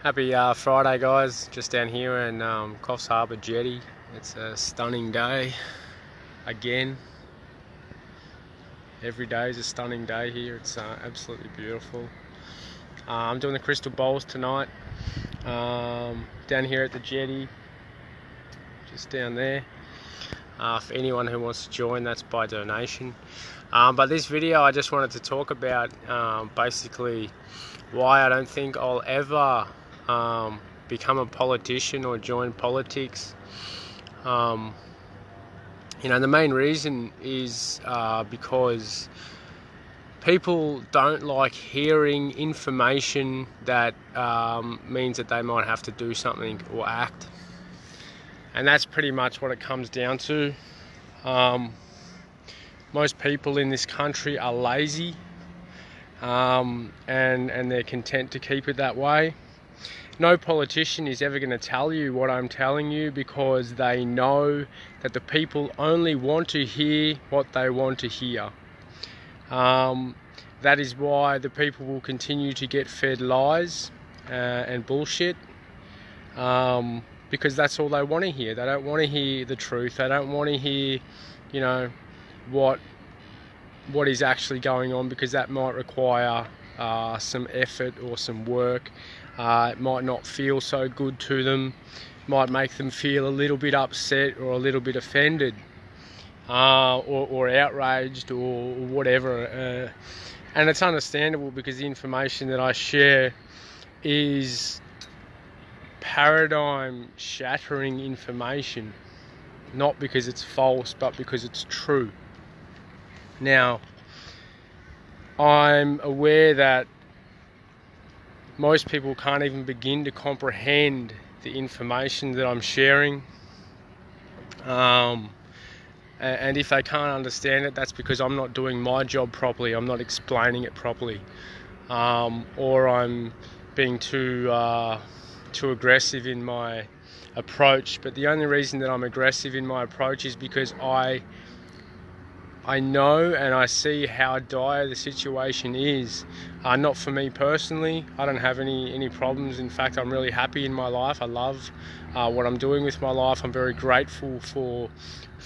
Happy Friday, guys. Just down here in Coffs Harbour Jetty. It's a stunning day again. Every day is a stunning day here. It's absolutely beautiful. I'm doing the crystal bowls tonight down here at the jetty, just down there. For anyone who wants to join, that's by donation. But this video, I just wanted to talk about basically why I don't think I'll ever become a politician or join politics. The main reason is because people don't like hearing information that means that they might have to do something or act. And that's pretty much what it comes down to. Most people in this country are lazy, and they're content to keep it that way. No politician is ever going to tell you what I'm telling you, because they know that the people only want to hear what they want to hear. That is why the people will continue to get fed lies and bullshit, because that's all they want to hear. They don't want to hear the truth. They don't want to hear, what is actually going on, because that might require some effort or some work. It might not feel so good to them, might make them feel a little bit upset or a little bit offended, or outraged or whatever. And it's understandable, because the information that I share is paradigm shattering information, not because it's false, but because it's true. Now, I'm aware that most people can't even begin to comprehend the information that I'm sharing. And if they can't understand it, that's because I'm not doing my job properly. I'm not explaining it properly. Or I'm being too aggressive in my approach. But the only reason that I'm aggressive in my approach is because I know and I see how dire the situation is. Not for me personally. I don't have any problems. In fact, I'm really happy in my life. I love what I'm doing with my life. I'm very grateful for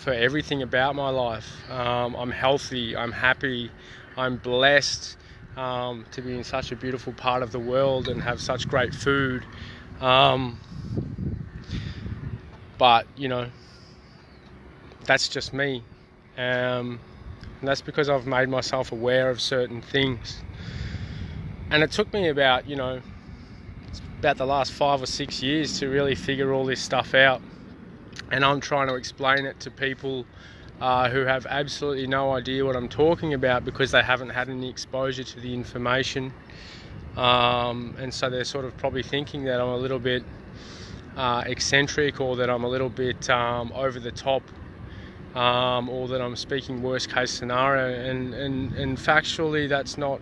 everything about my life. I'm healthy. I'm happy. I'm blessed to be in such a beautiful part of the world and have such great food. But, that's just me. And that's because I've made myself aware of certain things. And it took me about the last 5 or 6 years to really figure all this stuff out. And I'm trying to explain it to people who have absolutely no idea what I'm talking about, because they haven't had any exposure to the information. And so they're sort of probably thinking that I'm a little bit eccentric, or that I'm a little bit over the top, or that I'm speaking worst case scenario, and factually that's not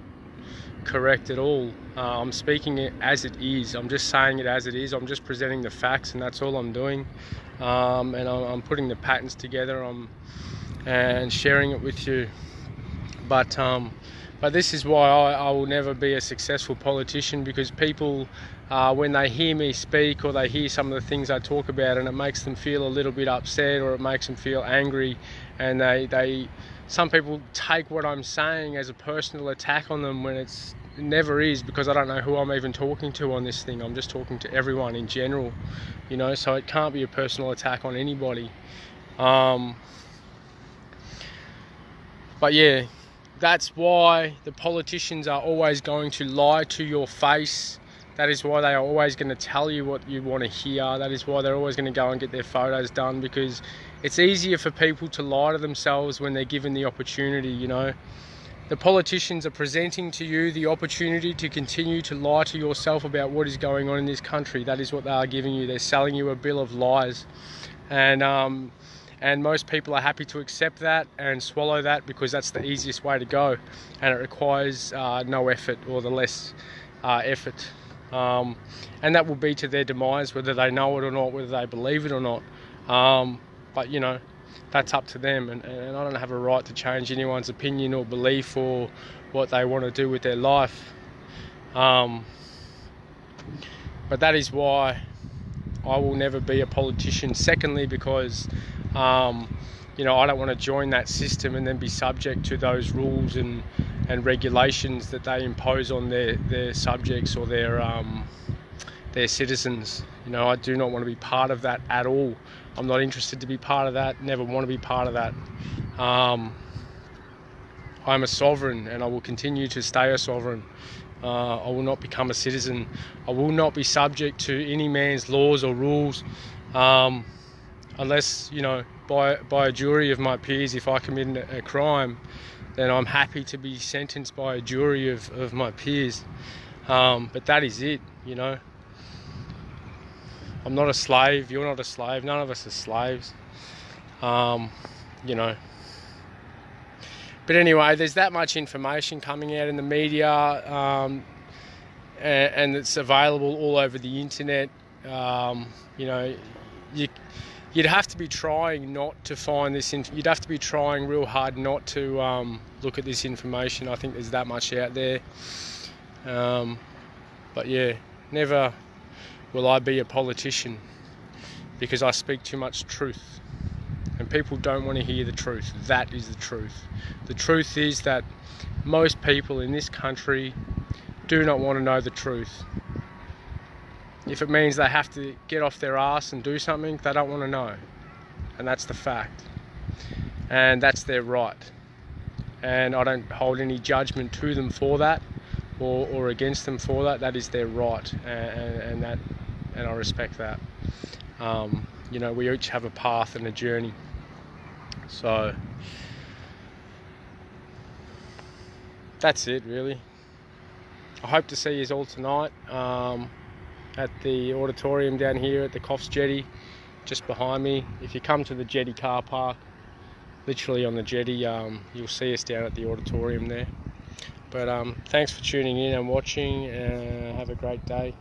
correct at all. I'm speaking it as it is. I'm just saying it as it is. I'm just presenting the facts, and that's all I'm doing. And I'm putting the patterns together and sharing it with you. But this is why I will never be a successful politician, because people, when they hear me speak, or they hear some of the things I talk about, and it makes them feel a little bit upset, or it makes them feel angry, and some people take what I'm saying as a personal attack on them, when it never is, because I don't know who I'm even talking to on this thing. I'm just talking to everyone in general, so it can't be a personal attack on anybody. But yeah, that's why the politicians are always going to lie to your face. That is why they are always going to tell you what you want to hear. That is why they're always going to go and get their photos done, because it's easier for people to lie to themselves when they're given the opportunity. The politicians are presenting to you the opportunity to continue to lie to yourself about what is going on in this country. That is what they are giving you. They're selling you a bill of lies. And most people are happy to accept that and swallow that, because that's the easiest way to go, and it requires no effort, or the less effort. And that will be to their demise, whether they know it or not, whether they believe it or not. But that's up to them, and I don't have a right to change anyone's opinion or belief or what they want to do with their life. But that is why I will never be a politician. Secondly, because you know, I don't want to join that system and then be subject to those rules and regulations that they impose on their subjects or their citizens. You know, I do not want to be part of that at all. I'm not interested to be part of that, never want to be part of that. I'm a sovereign and I will continue to stay a sovereign. I will not become a citizen. I will not be subject to any man's laws or rules, unless, you know, by a jury of my peers. If I commit a crime, then I'm happy to be sentenced by a jury of my peers. But that is it, you know. I'm not a slave, you're not a slave, none of us are slaves, you know. But anyway, there's that much information coming out in the media, and it's available all over the internet. You know, you'd have to be trying not to find this. You'd have to be trying real hard not to look at this information. I think there's that much out there. But yeah, never will I be a politician, because I speak too much truth. And people don't want to hear the truth. That is the truth. The truth is that most people in this country do not want to know the truth. If it means they have to get off their ass and do something, they don't want to know. And that's the fact. And that's their right. And I don't hold any judgment to them for that, or against them for that. That is their right, and I respect that. You know, we each have a path and a journey. So that's it, really. I hope to see you all tonight at the auditorium down here at the Coffs Jetty, just behind me. If you come to the Jetty car park, literally on the jetty, you'll see us down at the auditorium there. But thanks for tuning in and watching. Have a great day.